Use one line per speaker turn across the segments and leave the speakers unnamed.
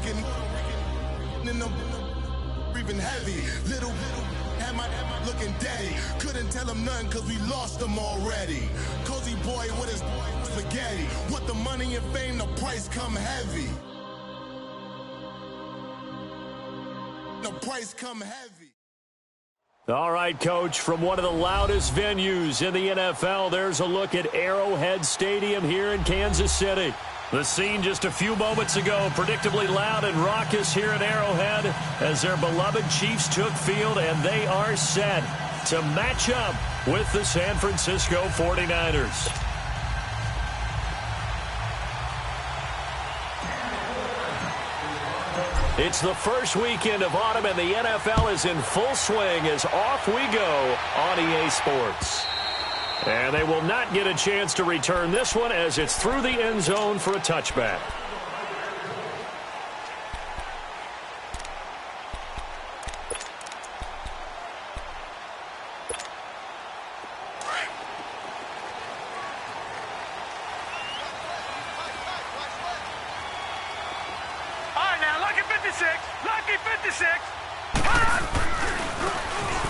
Rican in the breathing heavy. Little had my looking daddy. Couldn't tell him nothing cause we lost him already. Cozy boy with his spaghetti. With the money and fame, the price come heavy. The price come heavy.
All right, Coach, from one of the loudest venues in the NFL, there's a look at Arrowhead Stadium here in Kansas City. The scene just a few moments ago, predictably loud and raucous here at Arrowhead as their beloved Chiefs took field, and they are set to match up with the San Francisco 49ers. It's the first weekend of autumn, and the NFL is in full swing as off we go on EA Sports. And they will not get a chance to return this one as it's through the end zone for a touchback.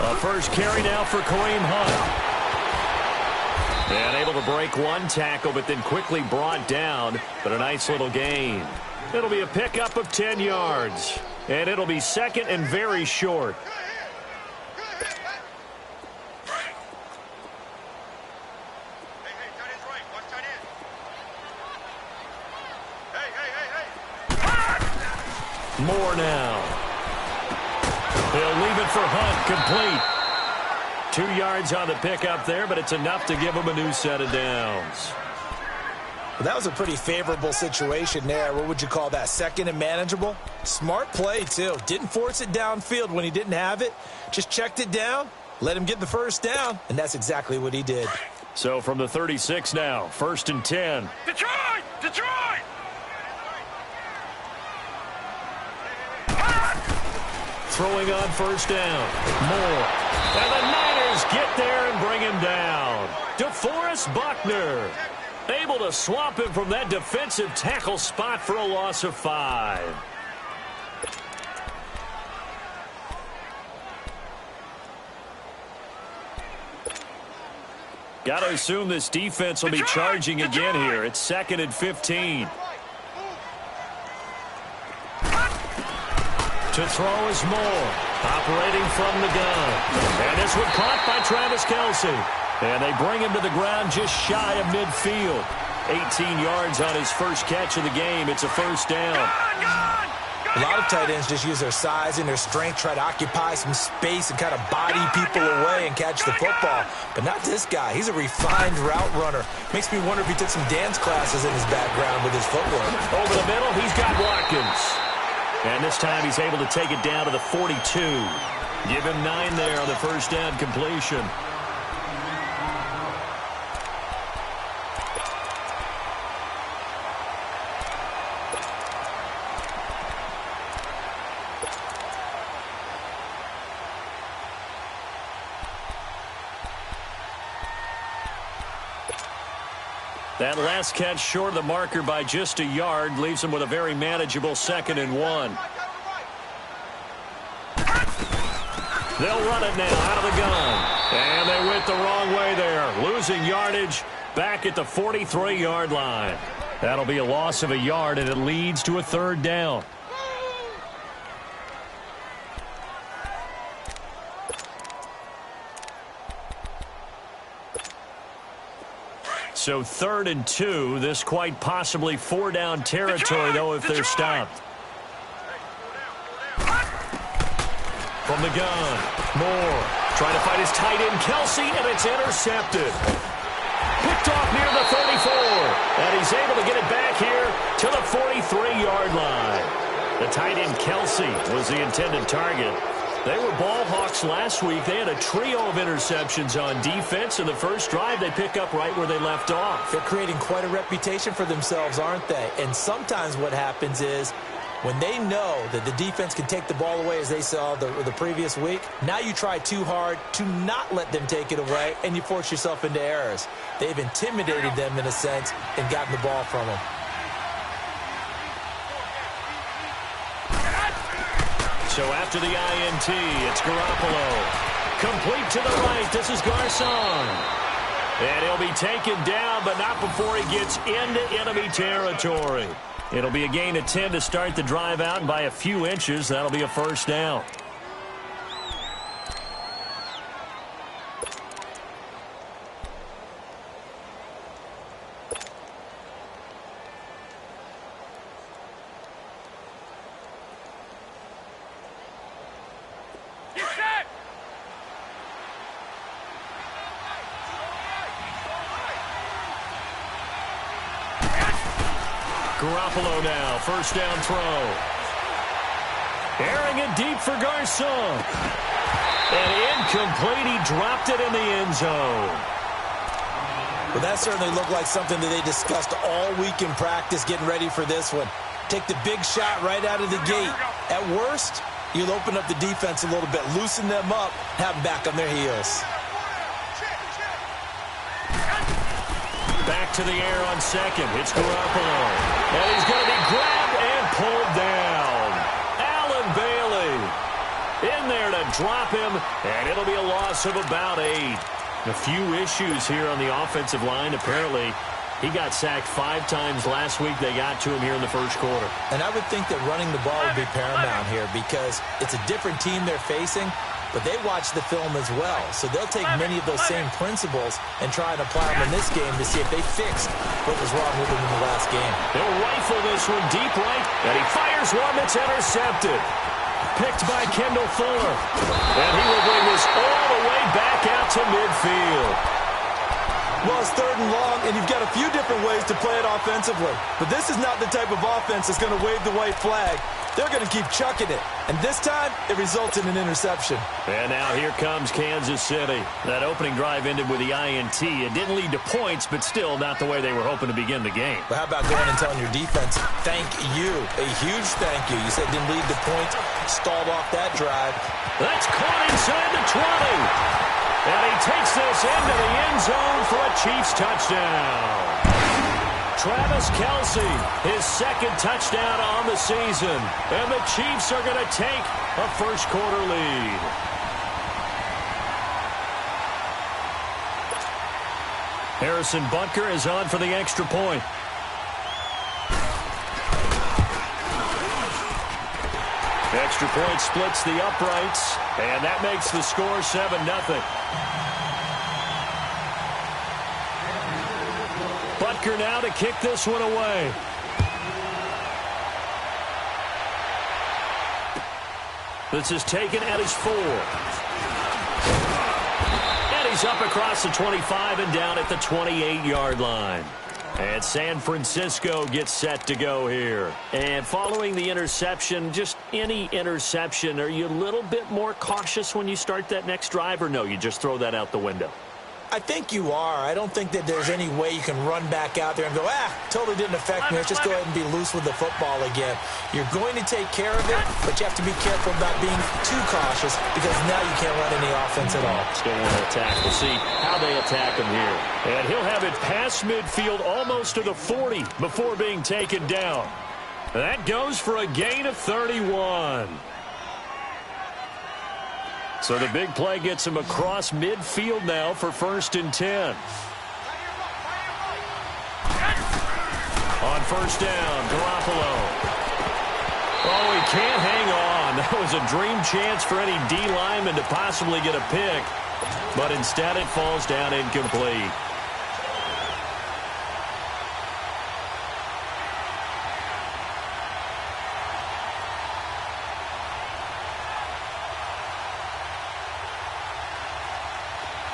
A first carry now for Kareem Hunt. And able to break one tackle, but then quickly brought down. But a nice little gain. It'll be a pickup of 10 yards. And it'll be second and very short. More now. They'll leave it for Hunt, complete. 2 yards on the pickup there, but it's enough to give him a new set of downs.
Well, that was a pretty favorable situation there. What would you call that? Second and manageable? Smart play, too. Didn't force it downfield when he didn't have it. Just checked it down, let him get the first down, and that's exactly what he did.
So from the 36 now, 1st and 10.
Detroit! Detroit!
Throwing on first down. Moore. And the Niners get there and bring him down. DeForest Buckner able to swamp him from that defensive tackle spot for a loss of 5. Got to assume this defense will be charging again here. It's 2nd and 15. To throw is Moore, operating from the gun. And this one caught by Travis Kelce. And they bring him to the ground just shy of midfield. 18 yards on his first catch of the game. It's a first down.
A lot of tight ends just use their size and their strength, try to occupy some space and kind of body people away and catch the football. But not this guy. He's a refined route runner. Makes me wonder if he took some dance classes in his background with his footwork.
Over the middle, he's got Watkins. And this time he's able to take it down to the 42. Give him 9 there on the first down completion. That last catch short of the marker by just a yard leaves him with a very manageable 2nd and 1. They'll run it now out of the gun. And they went the wrong way there. Losing yardage back at the 43-yard line. That'll be a loss of a yard, and it leads to a 3rd down. So 3rd and 2. This quite possibly 4-down territory, though, if they're stopped. From the gun, Moore trying to fight his tight end, Kelce, and it's intercepted. Picked off near the 34, and he's able to get it back here to the 43-yard line. The tight end, Kelce, was the intended target. They were ball hawks last week. They had a trio of interceptions on defense. In the first drive, they pick up right where they left off.
They're creating quite a reputation for themselves, aren't they? And sometimes what happens is when they know that the defense can take the ball away, as they saw the previous week, now you try too hard to not let them take it away, and you force yourself into errors. They've intimidated them in a sense and gotten the ball from them.
So after the INT, it's Garoppolo. Complete to the right. This is Garcon. And he'll be taken down, but not before he gets into enemy territory. It'll be a gain of 10 to start the drive out, and by a few inches, that'll be a first down. Garoppolo now, first down throw. Airing it deep for Garcon. And incomplete, he dropped it in the end zone.
Well, that certainly looked like something that they discussed all week in practice getting ready for this one. Take the big shot right out of the gate. At worst, you'll open up the defense a little bit, loosen them up, have them back on their heels.
Back to the air on second. It's Garoppolo. And he's going to be grabbed and pulled down. Allen Bailey in there to drop him, and it'll be a loss of about 8. A few issues here on the offensive line. Apparently, he got sacked 5 times last week. They got to him here in the first quarter.
And I would think that running the ball would be paramount here because it's a different team they're facing, but they watch the film as well. So they'll take many of those same principles and try and apply them in this game to see if they fixed what was wrong with them in the last game.
They'll rifle this one deep right, and he fires one that's intercepted. Picked by Kendall Fuller. And he will bring this all the way back out to midfield.
Well, it's 3rd and long, and you've got a few different ways to play it offensively. But this is not the type of offense that's going to wave the white flag. They're going to keep chucking it. And this time, it results in an interception.
And now here comes Kansas City. That opening drive ended with the INT. It didn't lead to points, but still not the way they were hoping to begin the game.
But how about going and telling your defense, thank you, a huge thank you. You said it didn't lead to points, stalled off that drive.
That's caught inside the 20. And he takes this into the end zone for a Chiefs touchdown. Travis Kelce, his 2nd touchdown on the season. And the Chiefs are going to take a first-quarter lead. Harrison Butker is on for the extra point. Extra point splits the uprights, and that makes the score 7-0. Butker now to kick this one away. This is taken at his 4. And he's up across the 25 and down at the 28-yard line. And San Francisco gets set to go here. And following the interception, just any interception, are you a little bit more cautious when you start that next drive, or no, you just throw that out the window?
I think you are. I don't think that there's any way you can run back out there and go, totally didn't affect me. Let's just go ahead and be loose with the football again. You're going to take care of it, but you have to be careful about being too cautious because now you can't run any offense at all.
Still want to attack. We'll see how they attack him here. And he'll have it past midfield almost to the 40 before being taken down. That goes for a gain of 31. So the big play gets him across midfield now for 1st and 10. On first down, Garoppolo. Oh, he can't hang on. That was a dream chance for any D lineman to possibly get a pick. But instead it falls down incomplete.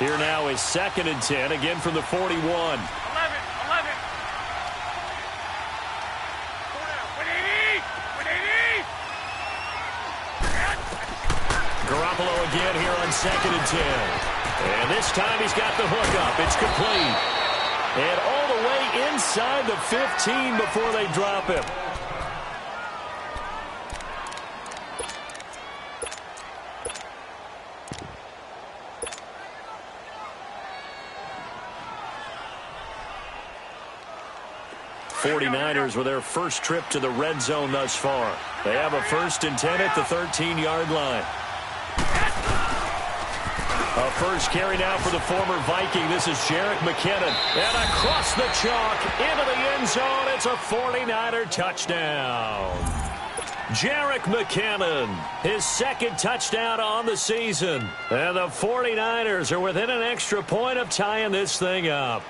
Here now is 2nd and 10, again from the 41. 11. Garoppolo again here on 2nd and 10. And this time he's got the hook up. It's complete. And all the way inside the 15 before they drop him. 49ers with their first trip to the red zone thus far. They have a 1st and 10 at the 13-yard line. A first carry now for the former Viking. This is Jerick McKinnon. And across the chalk into the end zone. It's a 49er touchdown. Jerick McKinnon, his 2nd touchdown on the season. And the 49ers are within an extra point of tying this thing up.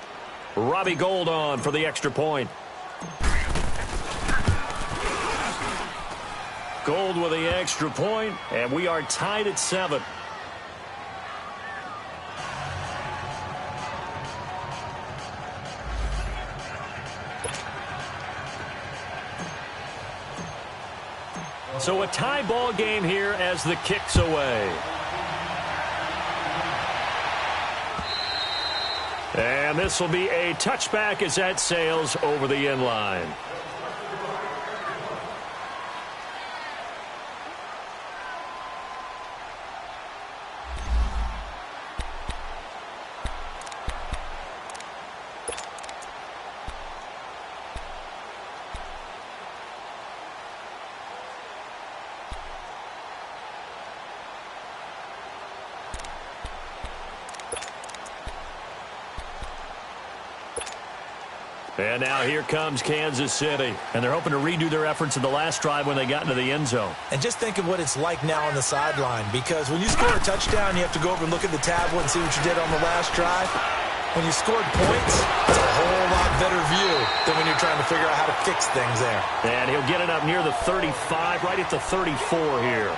Robbie Gould on for the extra point. Gould with the extra point, and we are tied at 7. So a tie ball game here as the kick's away. And this will be a touchback as that sails over the end line. And now here comes Kansas City. And they're hoping to redo their efforts in the last drive when they got into the end zone.
And just think of what it's like now on the sideline, because when you score a touchdown, you have to go over and look at the tablet and see what you did on the last drive. When you scored points, it's a whole lot better view than when you're trying to figure out how to fix things there.
And he'll get it up near the 35, right at the 34 here.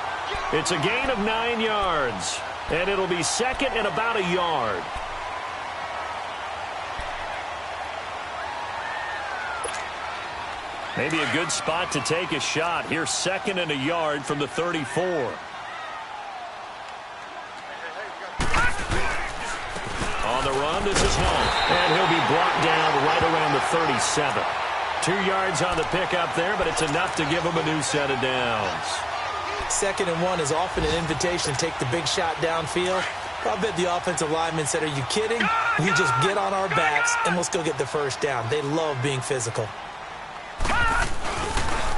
It's a gain of 9 yards. And it'll be 2nd and about a yard. Maybe a good spot to take a shot. Here's 2nd and a yard from the 34. On the run, this is Hunt. And he'll be brought down right around the 37. 2 yards on the pickup there, but it's enough to give him a new set of downs.
2nd and 1 is often an invitation to take the big shot downfield. I bet the offensive lineman said, "Are you kidding? We just get on our backs and let's go get the first down." They love being physical.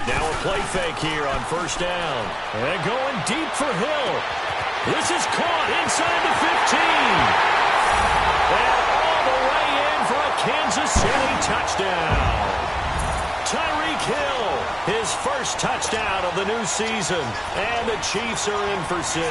Now a play fake here on 1st down. And going deep for Hill. This is caught inside the 15. And all the way in for a Kansas City touchdown. Tyreek Hill, his first touchdown of the new season. And the Chiefs are in for 6.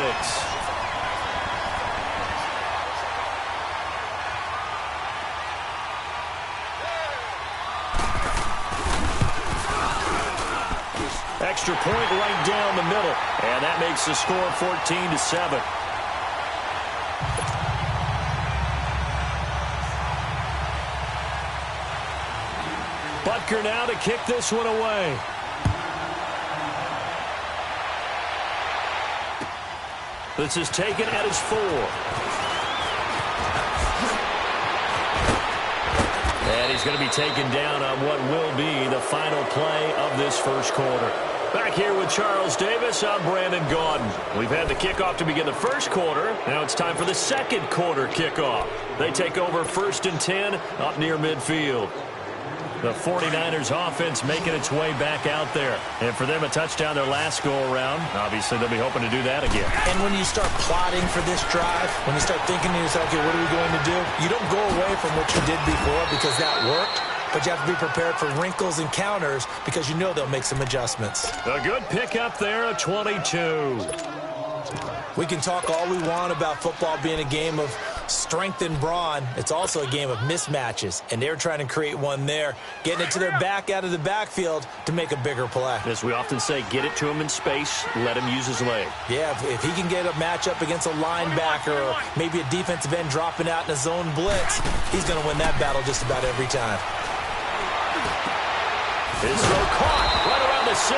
Extra point right down the middle. And that makes the score 14-7. Butker now to kick this one away. This is taken at his 4. And he's going to be taken down on what will be the final play of this first quarter. Back here with Charles Davis, I'm Brandon Gaudin. We've had the kickoff to begin the first quarter. Now it's time for the second quarter kickoff. They take over 1st and 10 up near midfield. The 49ers offense making its way back out there. And for them, a touchdown their last go-around. Obviously, they'll be hoping to do that again.
And when you start plotting for this drive, when you start thinking to yourself, okay, what are we going to do? You don't go away from what you did before because that worked. But you have to be prepared for wrinkles and counters because you know they'll make some adjustments.
A good pickup there, a 22.
We can talk all we want about football being a game of strength and brawn. It's also a game of mismatches, and they're trying to create one there, getting it to their back out of the backfield to make a bigger play.
As we often say, get it to him in space, let him use his leg.
Yeah, if he can get a matchup against a linebacker or maybe a defensive end dropping out in a zone blitz, he's going to win that battle just about every time.
His throw caught right around the 6.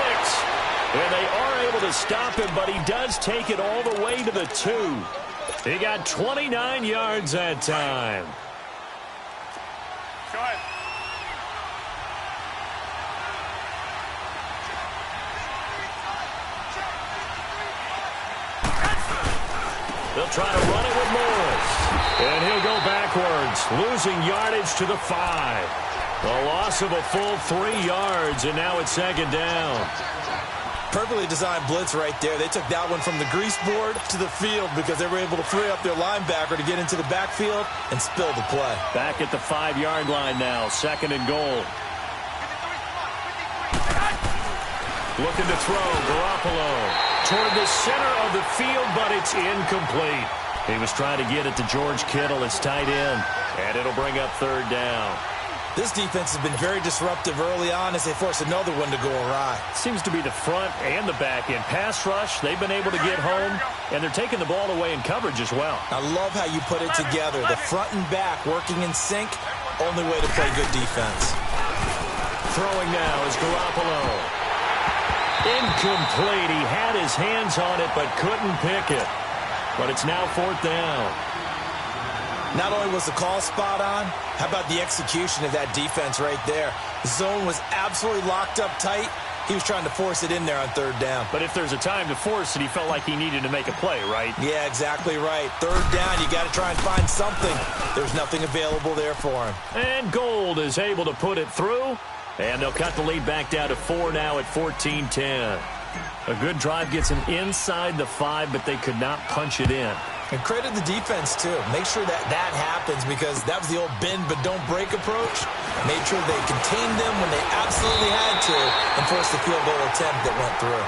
And they are able to stop him, but he does take it all the way to the 2. He got 29 yards that time.
Go ahead.
They'll try to run it with Morris. And he'll go backwards, losing yardage to the 5. A loss of a full 3 yards, and now it's second down.
Perfectly designed blitz right there. They took that one from the grease board to the field because they were able to free up their linebacker to get into the backfield and spill the play.
Back at the 5-yard line now, second and goal. Looking to throw, Garoppolo toward the center of the field, but it's incomplete. He was trying to get it to George Kittle, his tight end, and it'll bring up third down.
This defense has been very disruptive early on as they force another one to go awry.
Seems to be the front and the back end. Pass rush, they've been able to get home, and they're taking the ball away in coverage as well.
I love how you put it together. The front and back working in sync, only way to play good defense.
Throwing now is Garoppolo. Incomplete. He had his hands on it but couldn't pick it. But it's now fourth down.
Not only was the call spot on, how about the execution of that defense right there? The zone was absolutely locked up tight. He was trying to force it in there on third down.
But if there's a time to force it, he felt like he needed to make a play, right?
Yeah, exactly right. Third down, you got to try and find something. There's nothing available there for him.
And Gold is able to put it through. And they'll cut the lead back down to 4 now at 14-10. A good drive gets him inside the 5, but they could not punch it in.
And credit the defense, too. Make sure that happens because that was the old bend but don't break approach. Made sure they contained them when they absolutely had to and forced the field goal attempt that went through.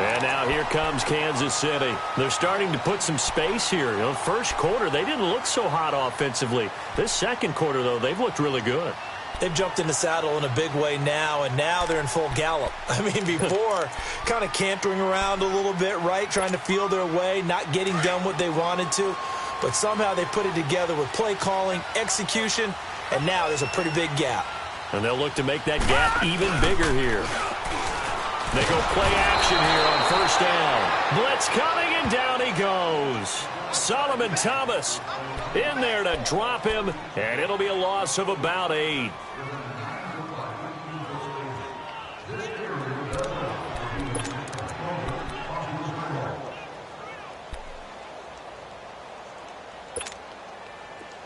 And now here comes Kansas City. They're starting to put some space here. You know, first quarter, they didn't look so hot offensively. This second quarter, though, they've looked really good.
They've jumped in the saddle in a big way now, and now they're in full gallop. I mean, before, kind of cantering around a little bit, right, trying to feel their way, not getting done what they wanted to. But somehow they put it together with play calling, execution, and now there's a pretty big gap.
And they'll look to make that gap even bigger here. They go play action here on first down. Blitz coming, and down he goes. Solomon Thomas in there to drop him, and it'll be a loss of about 8.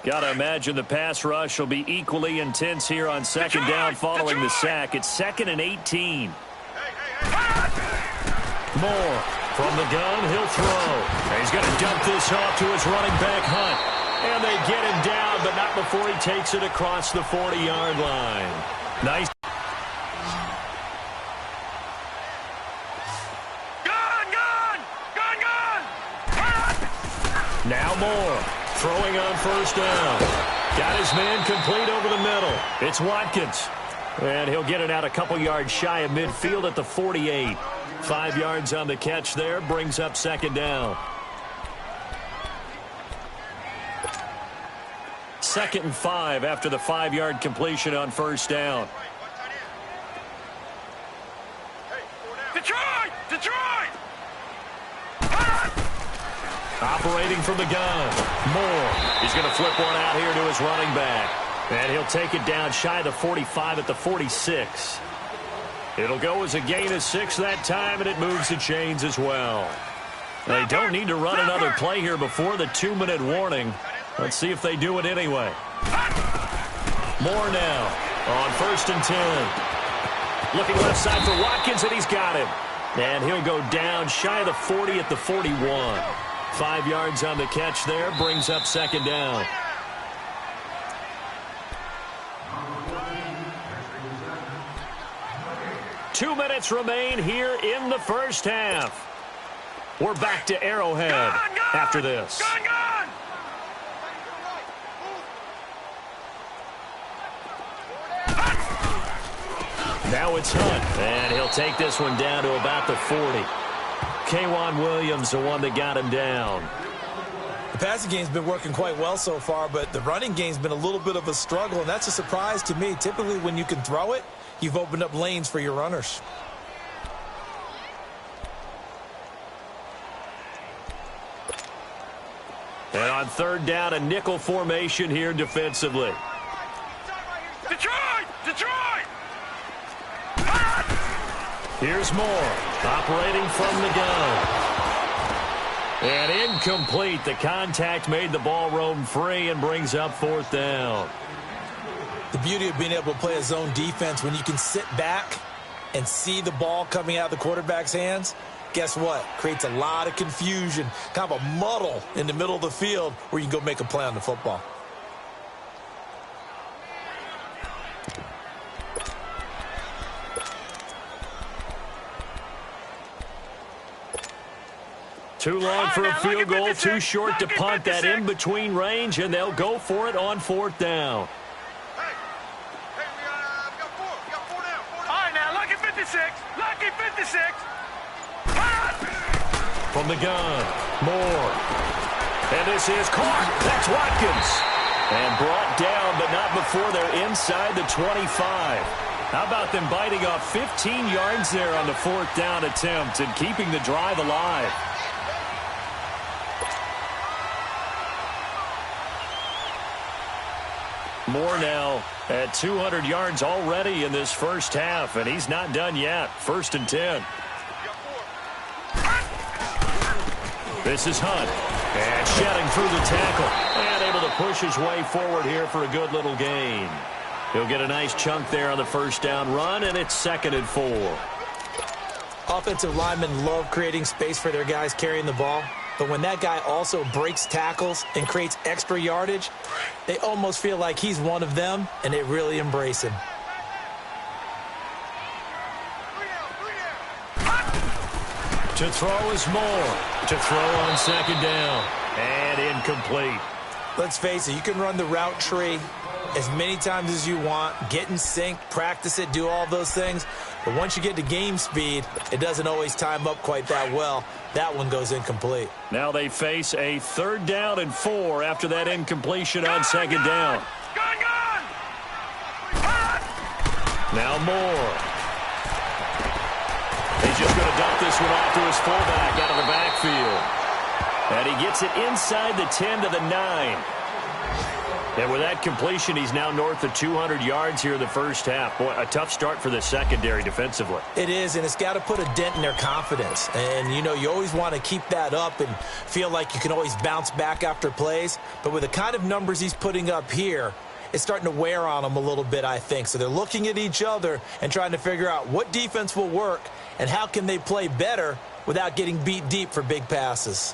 Got to imagine the pass rush will be equally intense here on second down following the sack. It's 2nd and 18. Moore from the gun, he'll throw. And he's going to dump this off to his running back, Hunt. And they get him down, but not before he takes it across the 40-yard line. Nice. Now Moore throwing on first down. Got his man complete over the middle. It's Watkins. And he'll get it out a couple yards shy of midfield at the 48. 5 yards on the catch there, brings up second down. 2nd and 5 after the 5-yard completion on first down. Detroit! Operating from the gun. Moore. He's going to flip one out here to his running back. And he'll take it down shy of the 45 at the 46. It'll go as a gain of 6 that time, and it moves the chains as well. They don't need to run another play here before the 2-minute warning. Let's see if they do it anyway. Moore now on 1st and 10. Looking left side for Watkins, and he's got him. And he'll go down shy of the 40 at the 41. 5 yards on the catch there, brings up second down. Two minutes remain here in the first half. We're back to Arrowhead after this. Now it's Hunt, and he'll take this one down to about the 40. K'Wan Williams, the one that got him down.
The passing game's been working quite well so far, but the running game's been a little bit of a struggle, and that's a surprise to me. Typically, when you can throw it, you've opened up lanes for your runners.
And on third down, a nickel formation here defensively. Detroit! Here's Moore, operating from the gun. And incomplete. The contact made the ball roam free and brings up fourth down.
The beauty of being able to play a zone defense when you can sit back and see the ball coming out of the quarterback's hands, guess what? Creates a lot of confusion, kind of a muddle in the middle of the field where you can go make a play on the football.
Too long for a field goal, too short to punt. That in-between range, and they'll go for it on 4th down.
Lucky 56.
From the gun, Moore. And this is caught. That's Watkins. And brought down, but not before they're inside the 25. How about them biting off 15 yards there on the 4th down attempt and keeping the drive alive? Moore now at 200 yards already in this first half, and he's not done yet. 1st and 10. This is Hunt. And shedding through the tackle. And able to push his way forward here for a good little gain. He'll get a nice chunk there on the 1st down run, and it's 2nd and 4.
Offensive linemen love creating space for their guys carrying the ball. But when that guy also breaks tackles and creates extra yardage, they almost feel like he's one of them, and they really embrace him.
To throw is Moore. To throw on 2nd down. And incomplete.
Let's face it, you can run the route tree as many times as you want, get in sync, practice it, do all those things. But once you get to game speed, it doesn't always time up quite that well. That one goes incomplete.
Now they face a 3rd down and 4 after that incompletion on 2nd down. Now Moore. He's just going to dump this one off to his fullback out of the backfield. And he gets it inside the 10 to the 9. And with that completion, he's now north of 200 yards here in the first half. Boy, a tough start for the secondary defensively.
It is, and it's got to put a dent in their confidence. And, you know, you always want to keep that up and feel like you can always bounce back after plays. But with the kind of numbers he's putting up here, it's starting to wear on them a little bit, I think. So they're looking at each other and trying to figure out what defense will work and how can they play better without getting beat deep for big passes.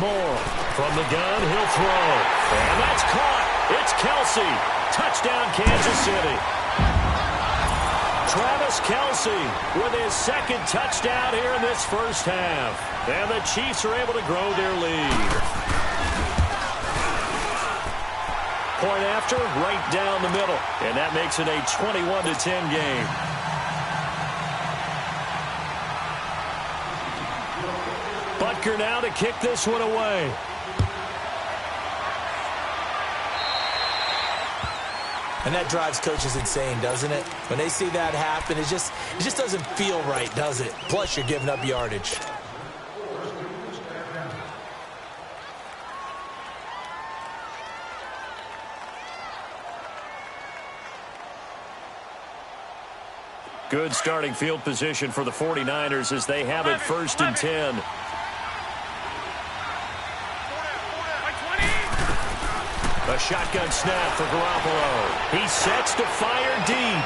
Moore from the gun, he'll throw. And that's caught. It's Kelce. Touchdown, Kansas City. Travis Kelce with his 2nd touchdown here in this first half. And the Chiefs are able to grow their lead. Point after, right down the middle. And that makes it a 21-10 game. Butker now to kick this one away.
And that drives coaches insane, doesn't it? When they see that happen, it just doesn't feel right, does it? Plus, you're giving up yardage.
Good starting field position for the 49ers as they have it 1st and 10. A shotgun snap for Garoppolo. He sets to fire deep.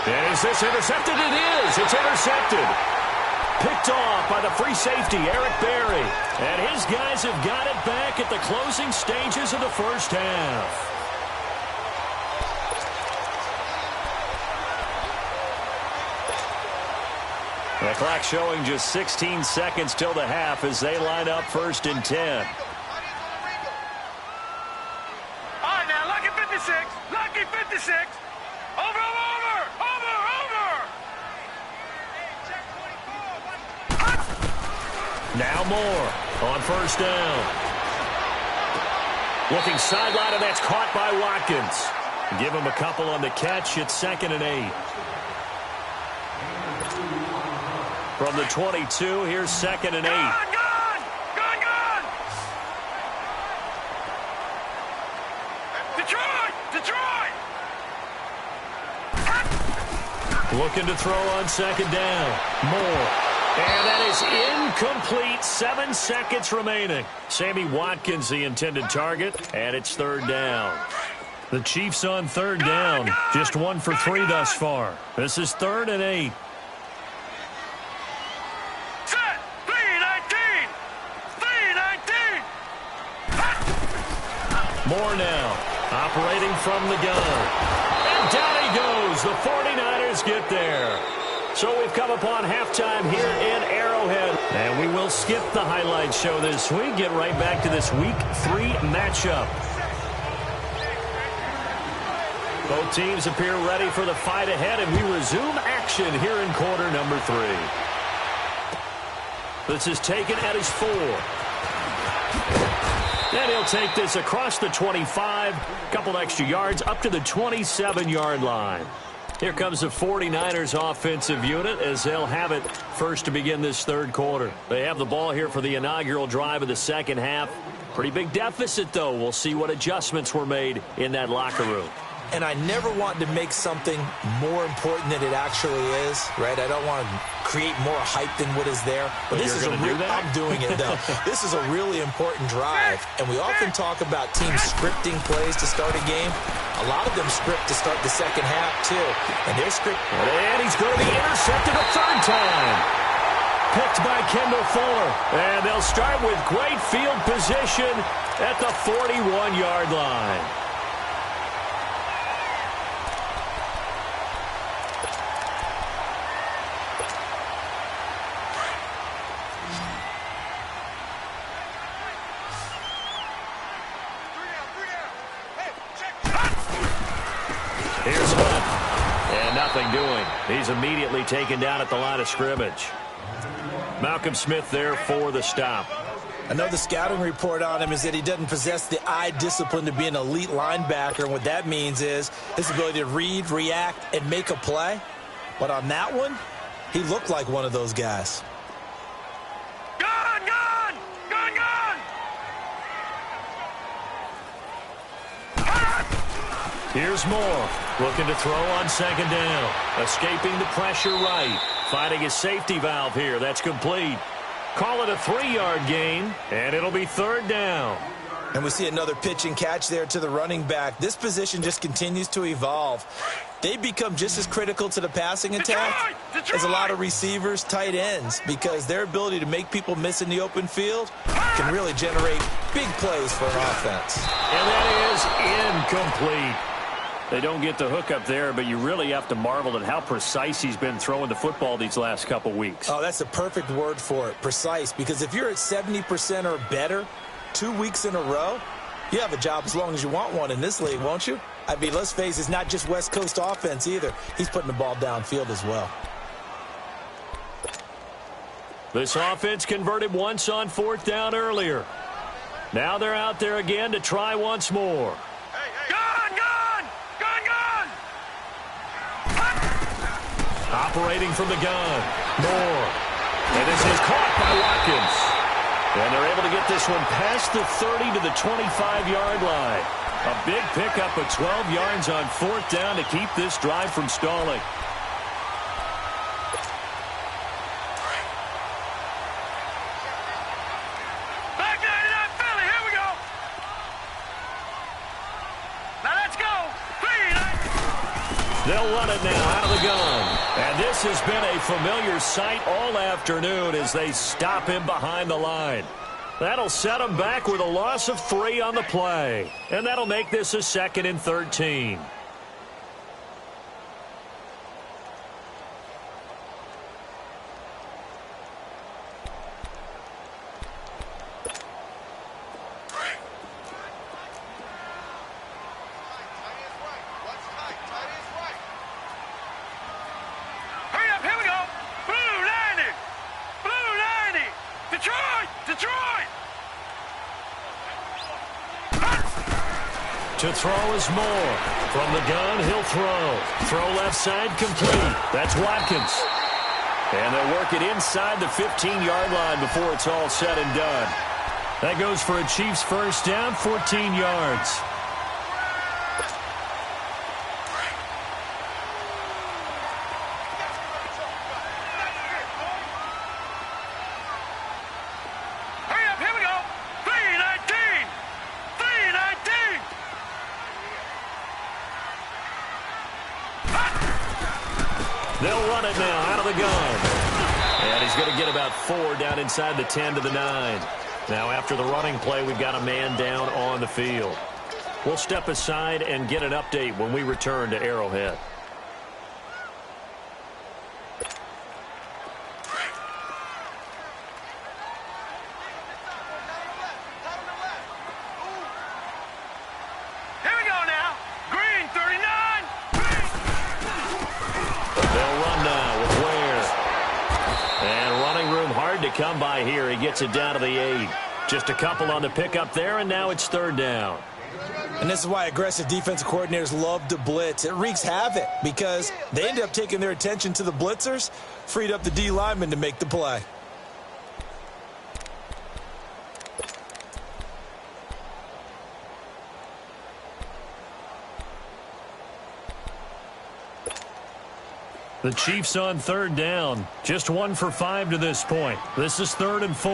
And is this intercepted? It is. It's intercepted. Picked off by the free safety, Eric Berry. And his guys have got it back at the closing stages of the first half. The clock showing just 16 seconds till the half as they line up 1st and 10.
Lucky 56. Over.
Now Moore on 1st down. Looking sideline, and that's caught by Watkins. Give him a couple on the catch. It's 2nd and 8. From the 22, here's 2nd and 8.
Gone! Detroit!
Looking to throw on 2nd down. Moore. And that is incomplete. 7 seconds remaining. Sammy Watkins, the intended target, and it's 3rd down. The Chiefs on 3rd down. Just 1 for 3 thus far. This is 3rd and 8.
Set! 3-19!
More now. Operating from the gun. And down he goes. The 49ers get there. So we've come upon halftime here in Arrowhead. And we will skip the highlight show this week. Get right back to this Week 3 matchup. Both teams appear ready for the fight ahead, and we resume action here in quarter number 3. This is taken at his 4. And he'll take this across the 25, couple extra yards up to the 27-yard line. Here comes the 49ers offensive unit as they'll have it first to begin this 3rd quarter. They have the ball here for the inaugural drive of the 2nd half. Pretty big deficit, though. We'll see what adjustments were made in that locker room.
And I never want to make something more important than it actually is, right? I don't want to create more hype than what is there. But this is I'm doing it, though. This is a really important drive. And we often talk about teams scripting plays to start a game. A lot of them script to start the 2nd half, too. And they're scripting.
And he's going to be intercepted a 3rd time. Picked by Kendall Fuller. And they'll start with great field position at the 41-yard line. Here's Hunt. And nothing doing. He's immediately taken down at the line of scrimmage. Malcolm Smith there for the stop.
I know the scouting report on him is that he doesn't possess the eye discipline to be an elite linebacker. And what that means is his ability to read, react, and make a play. But on that one, he looked like one of those guys.
Here's Moore, looking to throw on 2nd down. Escaping the pressure right. Finding his safety valve here. That's complete. Call it a 3-yard gain, and it'll be 3rd down.
And we see another pitch and catch there to the running back. This position just continues to evolve. They become just as critical to the passing attack as a lot of receivers, tight ends, because their ability to make people miss in the open field can really generate big plays for an offense.
And that is incomplete. They don't get the hook up there, but you really have to marvel at how precise he's been throwing the football these last couple weeks.
Oh, that's the perfect word for it, precise, because if you're at 70% or better 2 weeks in a row, you have a job as long as you want one in this league, won't you? I mean, let's face it, it's not just West Coast offense either. He's putting the ball downfield as well.
This offense converted once on 4th down earlier. Now they're out there again to try once more. Operating from the gun. Moore. And this is caught by Watkins. And they're able to get this one past the 30 to the 25-yard line. A big pickup of 12 yards on 4th down to keep this drive from stalling.
Back 99 Philly, here we go. Now let's go.
They'll run it now out of the gun. And this has been a familiar sight all afternoon as they stop him behind the line. That'll set him back with a loss of 3 on the play. And that'll make this a 2nd and 13. To throw is Moore. From the gun, he'll throw. Throw left side complete. That's Watkins. And they'll work it inside the 15-yard line before it's all said and done. That goes for a Chiefs first down, 14 yards. They'll run it now out of the gun. And he's going to get about 4 down inside the 10 to the 9. Now after the running play, we've got a man down on the field. We'll step aside and get an update when we return to Arrowhead. Come by here. He gets it down to the 8. Just a couple on the pickup there, and now it's 3rd down.
And this is why aggressive defensive coordinators love to blitz. It wreaks havoc because they end up taking their attention to the blitzers, freed up the D lineman to make the play.
The Chiefs on 3rd down. Just 1 for 5 to this point. This is 3rd and 4.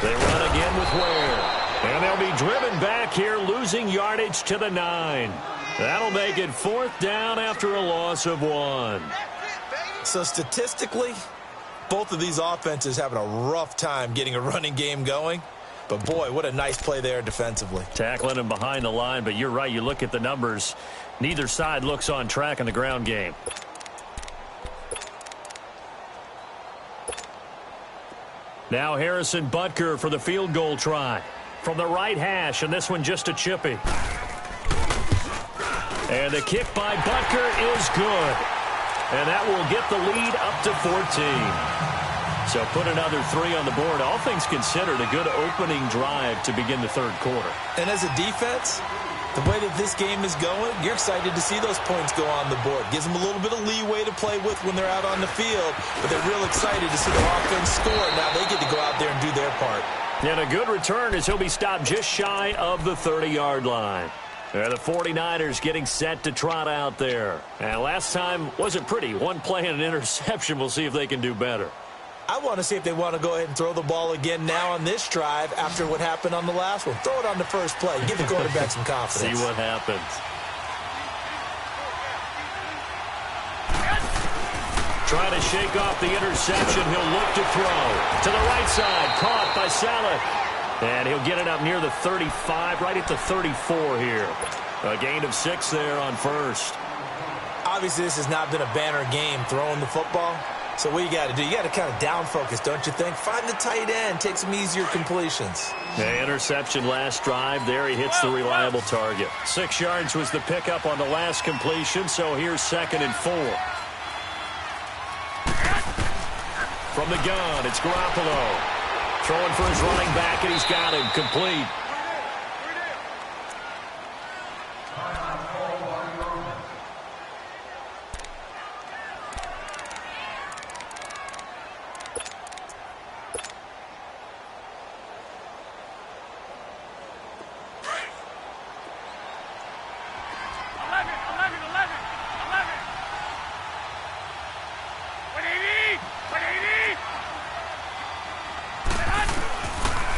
They run again with Ware. And they'll be driven back here, losing yardage to the 9. That'll make it 4th down after a loss of 1.
So statistically, both of these offenses having a rough time getting a running game going. But, boy, what a nice play there defensively.
Tackling him behind the line, but you're right. You look at the numbers. Neither side looks on track in the ground game. Now Harrison Butker for the field goal try. From the right hash, and this one just a chippy. And the kick by Butker is good. And that will get the lead up to 14. So put another 3 on the board. All things considered, a good opening drive to begin the 3rd quarter.
And as a defense, the way that this game is going, you're excited to see those points go on the board. Gives them a little bit of leeway to play with when they're out on the field, but they're real excited to see their offense score. Now they get to go out there and do their part.
And a good return as he'll be stopped just shy of the 30-yard line. The 49ers getting set to trot out there. And last time wasn't pretty. One play and an interception. We'll see if they can do better.
I want to see if they want to go ahead and throw the ball again now on this drive after what happened on the last one. Throw it on the first play. Give the quarterback some confidence.
See what happens. Trying to shake off the interception. He'll look to throw. To the right side. Caught by Saleh. And he'll get it up near the 35, right at the 34 here. A gain of 6 there on first.
Obviously, this has not been a banner game throwing the football. So what you got to do, you got to kind of down focus, don't you think? Find the tight end, take some easier completions.
The interception last drive. There he hits the reliable target. 6 yards was the pickup on the last completion, so here's 2nd and 4. From the gun, it's Garoppolo. Throwing for his running back, and he's got him complete.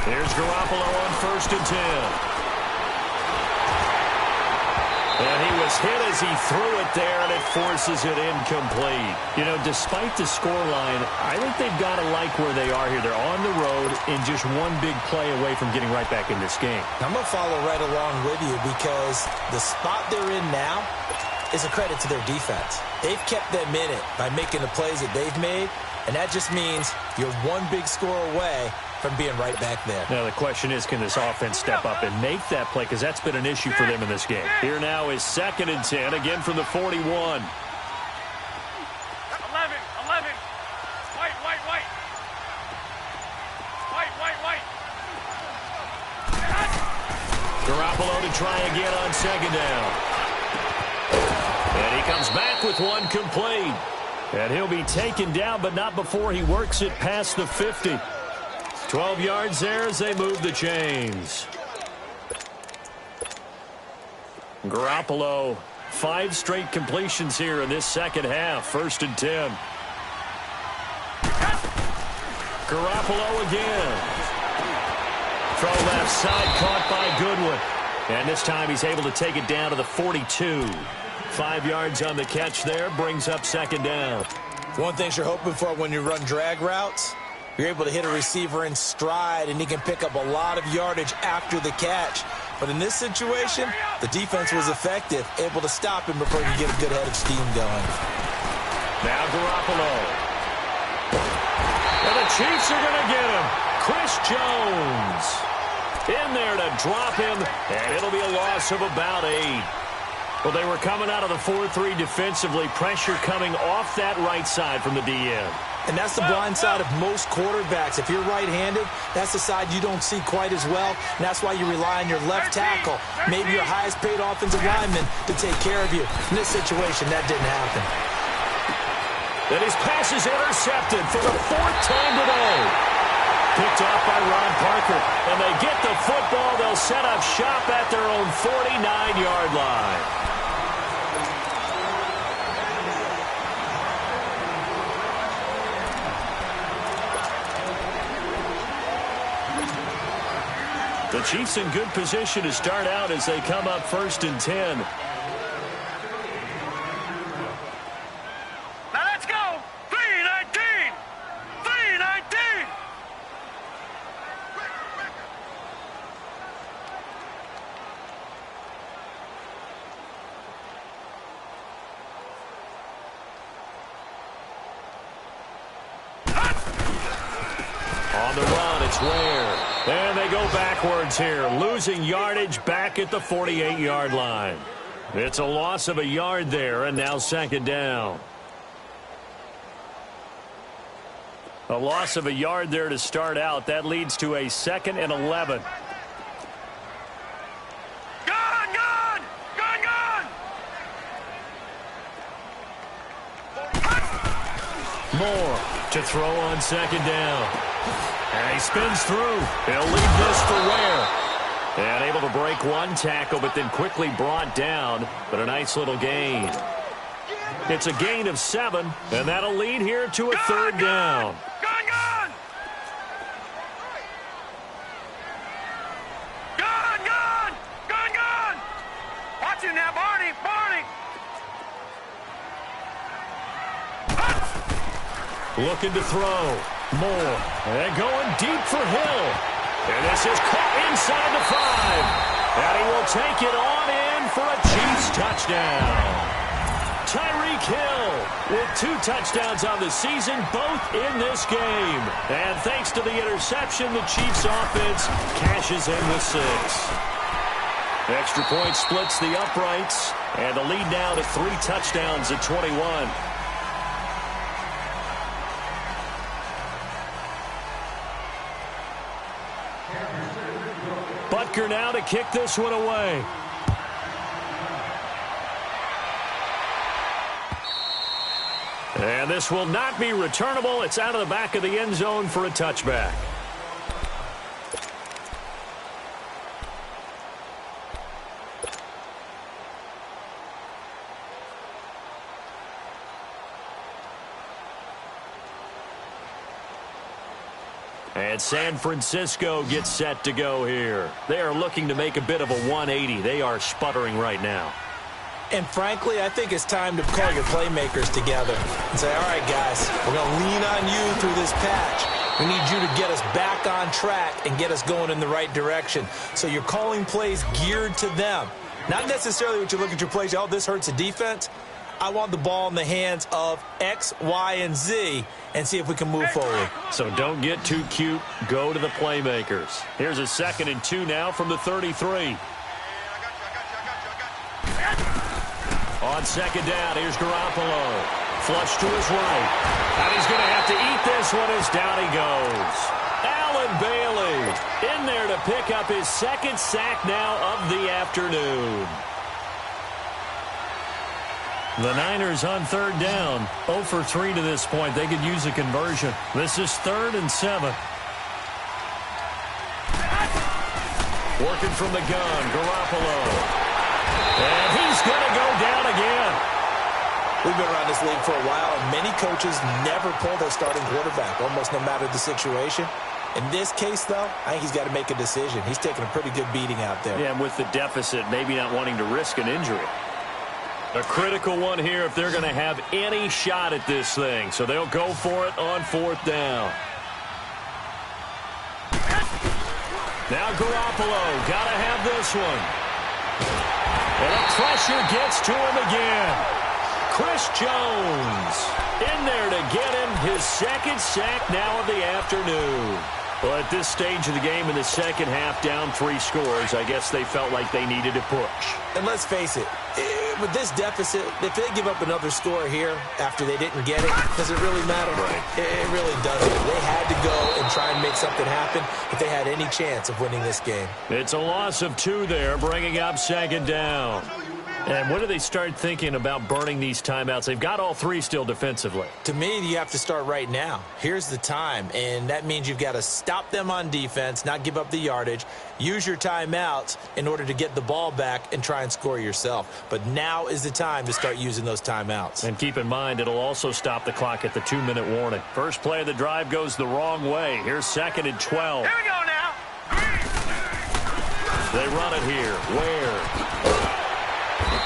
Here's Garoppolo on 1st and 10. And he was hit as he threw it there, and it forces it incomplete. You know, despite the scoreline, I think they've got to like where they are here. They're on the road and just one big play away from getting right back in this game.
I'm going to follow right along with you because the spot they're in now is a credit to their defense. They've kept them in it by making the plays that they've made, and that just means you're one big score away from being right back there.
Now the question is, can this offense step up and make that play? Because that's been an issue for them in this game. Here now is 2nd and 10, again from the 41.
11. White.
Garoppolo to try again on second down. And he comes back with one complete. And he'll be taken down, but not before he works it past the 50. 12 yards there as they move the chains. Garoppolo, 5 straight completions here in this second half. 1st and 10. Garoppolo again. Throw left side, caught by Goodwin. And this time he's able to take it down to the 42. 5 yards on the catch there, brings up second down.
One thing you're hoping for when you run drag routes, you're able to hit a receiver in stride, and he can pick up a lot of yardage after the catch. But in this situation, the defense was effective, able to stop him before he could get a good head of steam going.
Now Garoppolo. And the Chiefs are going to get him. Chris Jones in there to drop him, and it'll be a loss of about 8. Well, they were coming out of the 4-3 defensively. Pressure coming off that right side from the DN.
And that's the blind side of most quarterbacks. If you're right-handed, that's the side you don't see quite as well. And that's why you rely on your left tackle, maybe your highest-paid offensive lineman, to take care of you. In this situation, that didn't happen.
And his pass is intercepted for the 4th time today. Picked off by Ron Parker. And they get the football. They'll set up shop at their own 49-yard line. The Chiefs in good position to start out as they come up 1st and 10.
Now let's go. 3-19. 3-19.
On the run, it's Ware. And they go backwards here, losing yardage back at the 48-yard line. It's a loss of a yard there, and now second down. A loss of a yard there to start out. That leads to a 2nd and 11.
Gone, gone. Gone, gone.
Moore to throw on second down. And he spins through. He'll leave this for Ware. And able to break one tackle, but then quickly brought down. But a nice little gain. It's a gain of 7, and that'll lead here to a 3rd down.
Gone, gone. Gone, gone. Gone, gone. Watch him now, Barney. Barney.
Looking to throw. Moore. And going deep for Hill. And this is caught inside the 5. And he will take it on in for a Chiefs touchdown. Tyreek Hill with 2 touchdowns on the season, both in this game. And thanks to the interception, the Chiefs offense cashes in with 6. Extra point splits the uprights. And the lead now to 3 touchdowns at 21. Butker now to kick this one away. And this will not be returnable. It's out of the back of the end zone for a touchback. And San Francisco gets set to go here. They are looking to make a bit of a 180. They are sputtering right now.
And frankly, I think it's time to call your playmakers together and say, all right, guys, we're going to lean on you through this patch. We need you to get us back on track and get us going in the right direction. So you're calling plays geared to them. Not necessarily what you look at your plays, oh, this hurts the defense. I want the ball in the hands of X, Y, and Z and see if we can move forward.
So don't get too cute. Go to the playmakers. Here's a 2nd and 2 now from the 33. On second down, here's Garoppolo. Flush to his right. And he's going to have to eat this one as down he goes. Allen Bailey in there to pick up his second sack now of the afternoon. The Niners on third down, 0 for 3 to this point. They could use a conversion. This is 3rd and 7. Working from the gun, Garoppolo. And he's going to go down again.
We've been around this league for a while, and many coaches never pull their starting quarterback, almost no matter the situation. In this case, though, I think he's got to make a decision. He's taking a pretty good beating out there.
Yeah, and with the deficit, maybe not wanting to risk an injury. A critical one here if they're going to have any shot at this thing. So they'll go for it on 4th down. Now Garoppolo, got to have this one. And the pressure gets to him again. Chris Jones in there to get him his second sack now of the afternoon. Well, at this stage of the game in the second half, down 3 scores, I guess they felt like they needed to push.
And let's face it, with this deficit, if they give up another score here after they didn't get it, does it really matter?
Right.
It really doesn't. They had to go and try and make something happen if they had any chance of winning this game.
It's a loss of 2 there, bringing up 2nd down. And when do they start thinking about burning these timeouts? They've got all 3 still defensively.
To me, you have to start right now. Here's the time, and that means you've got to stop them on defense, not give up the yardage, use your timeouts in order to get the ball back and try and score yourself. But now is the time to start using those timeouts.
And keep in mind, it'll also stop the clock at the 2-minute warning. First play of the drive goes the wrong way. Here's 2nd and 12.
Here we go now.
They run it here. Where?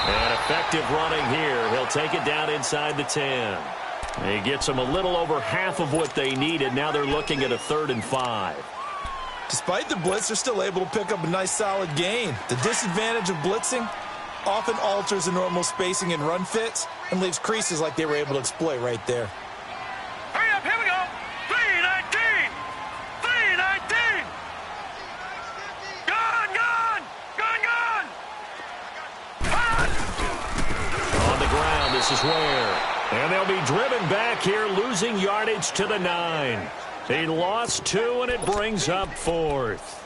And effective running here. He'll take it down inside the 10. He gets them a little over half of what they needed. Now they're looking at a 3rd and 5.
Despite the blitz, they're still able to pick up a nice solid gain. The disadvantage of blitzing often alters the normal spacing and run fits and leaves creases like they were able to exploit right there.
Hurry up, here we go. 319. 319. Gone, gone. Gone, gone.
On the ground, this is Ware. And they'll be driven back here, losing yardage to the 9. He lost 2, and it brings up 4th.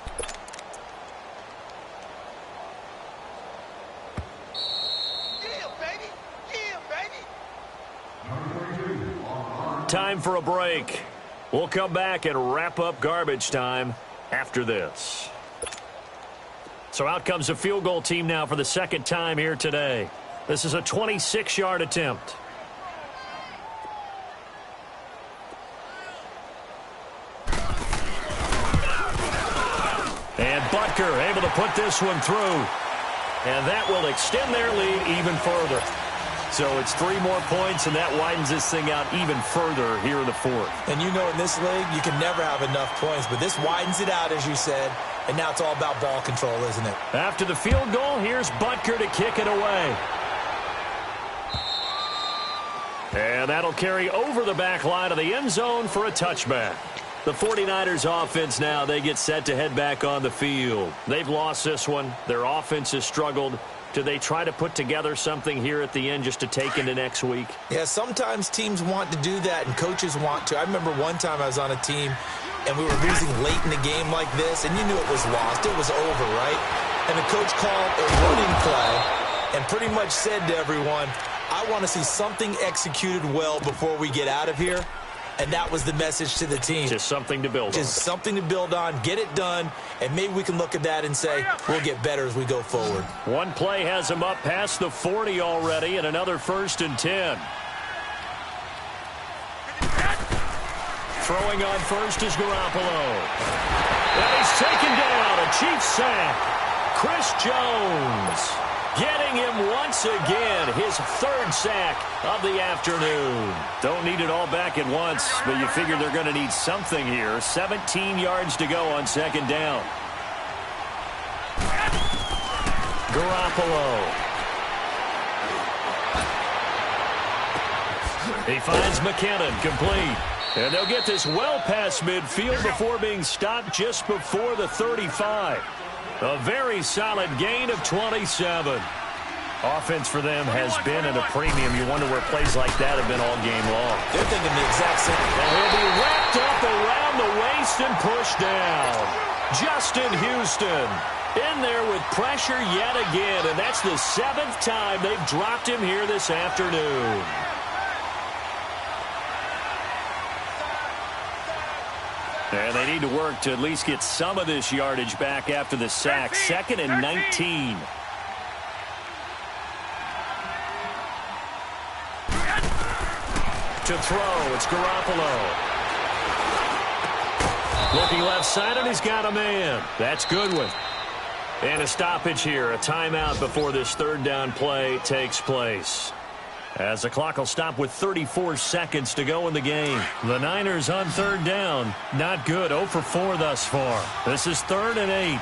Time for a break. We'll come back and wrap up garbage time after this. So out comes a field goal team now for the 2nd time here today. This is a 26-yard attempt. And Butker able to put this one through. And that will extend their lead even further. So it's 3 more points, and that widens this thing out even further here in the 4th.
And you know in this league, you can never have enough points, but this widens it out, as you said, and now it's all about ball control, isn't it?
After the field goal, here's Butker to kick it away. And that'll carry over the back line of the end zone for a touchback. The 49ers offense now, they get set to head back on the field. They've lost this one. Their offense has struggled. Do they try to put together something here at the end just to take into next week?
Yeah, sometimes teams want to do that and coaches want to. I remember one time I was on a team and we were losing late in the game like this, and you knew it was lost. It was over, right? And the coach called a running play and pretty much said to everyone, I want to see something executed well before we get out of here. And that was the message to the team.
Just something to build on.
Just something to build on, get it done, and maybe we can look at that and say, we'll get better as we go forward.
One play has them up past the 40 already, and another 1st and 10. Throwing on first is Garoppolo. And he's taken down, a Chiefs sack. Chris Jones getting him once again, his 3rd sack of the afternoon. Don't need it all back at once, but you figure they're going to need something here. 17 yards to go on 2nd down. Garoppolo. He finds McKinnon, complete. And they'll get this well past midfield before being stopped just before the 35. A very solid gain of 27. Offense for them has been at a premium. You wonder where plays like that have been all game long.
They're thinking the exact same.
And he'll be wrapped Picked up around the waist and pushed down. Justin Houston in there with pressure yet again, and that's the 7th time they've dropped him here this afternoon. And they need to work to at least get some of this yardage back after the sack. 2nd and 19. To throw, it's Garoppolo. Looking left side, and he's got a man. That's Goodwin. And a stoppage here, a timeout before this 3rd down play takes place. As the clock will stop with 34 seconds to go in the game. The Niners on 3rd down. Not good, 0 for 4 thus far. This is 3rd and 8.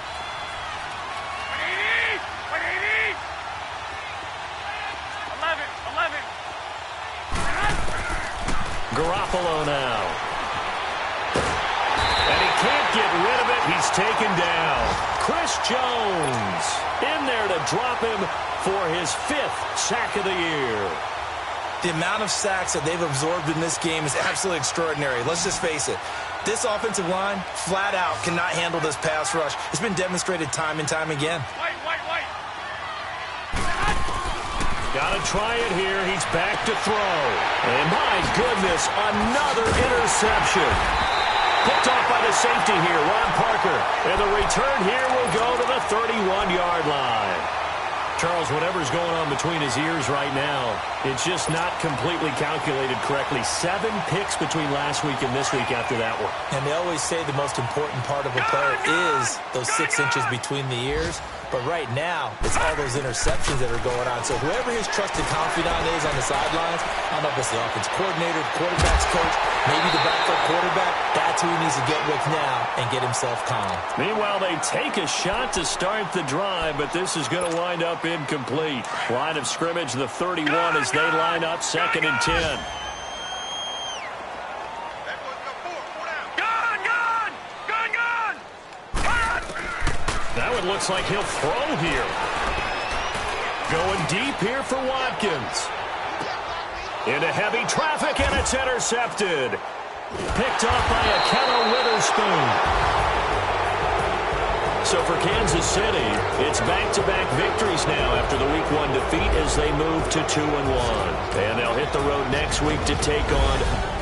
Garoppolo now. And he can't get rid of it. He's taken down. Chris Jones in there to drop him for his 5th sack of the year.
The amount of sacks that they've absorbed in this game is absolutely extraordinary. Let's just face it. This offensive line, flat out, cannot handle this pass rush. It's been demonstrated time and time again.
Got to try it here. He's back to throw. And my goodness, another interception. Picked off by the safety here, Ron Parker. And the return here will go to the 31-yard line. Charles, whatever's going on between his ears right now, it's just not completely calculated correctly. 7 picks between last week and this week after that one.
And they always say the most important part of a player is those 6 inches between the ears. But right now, it's all those interceptions that are going on. So whoever his trusted confidant is on the sidelines, I don't know if it's the offense coordinator, the quarterback's coach, maybe the backup quarterback, that's who he needs to get with now and get himself calm.
Meanwhile, they take a shot to start the drive, but this is going to wind up incomplete. Line of scrimmage, the 31 as they line up 2nd and 10. That one looks like he'll throw here. Going deep here for Watkins. Into heavy traffic, and it's intercepted. Picked off by Akello Witherspoon. So for Kansas City, it's back-to-back victories now after the Week 1 defeat as they move to 2-1. And they'll hit the road next week to take on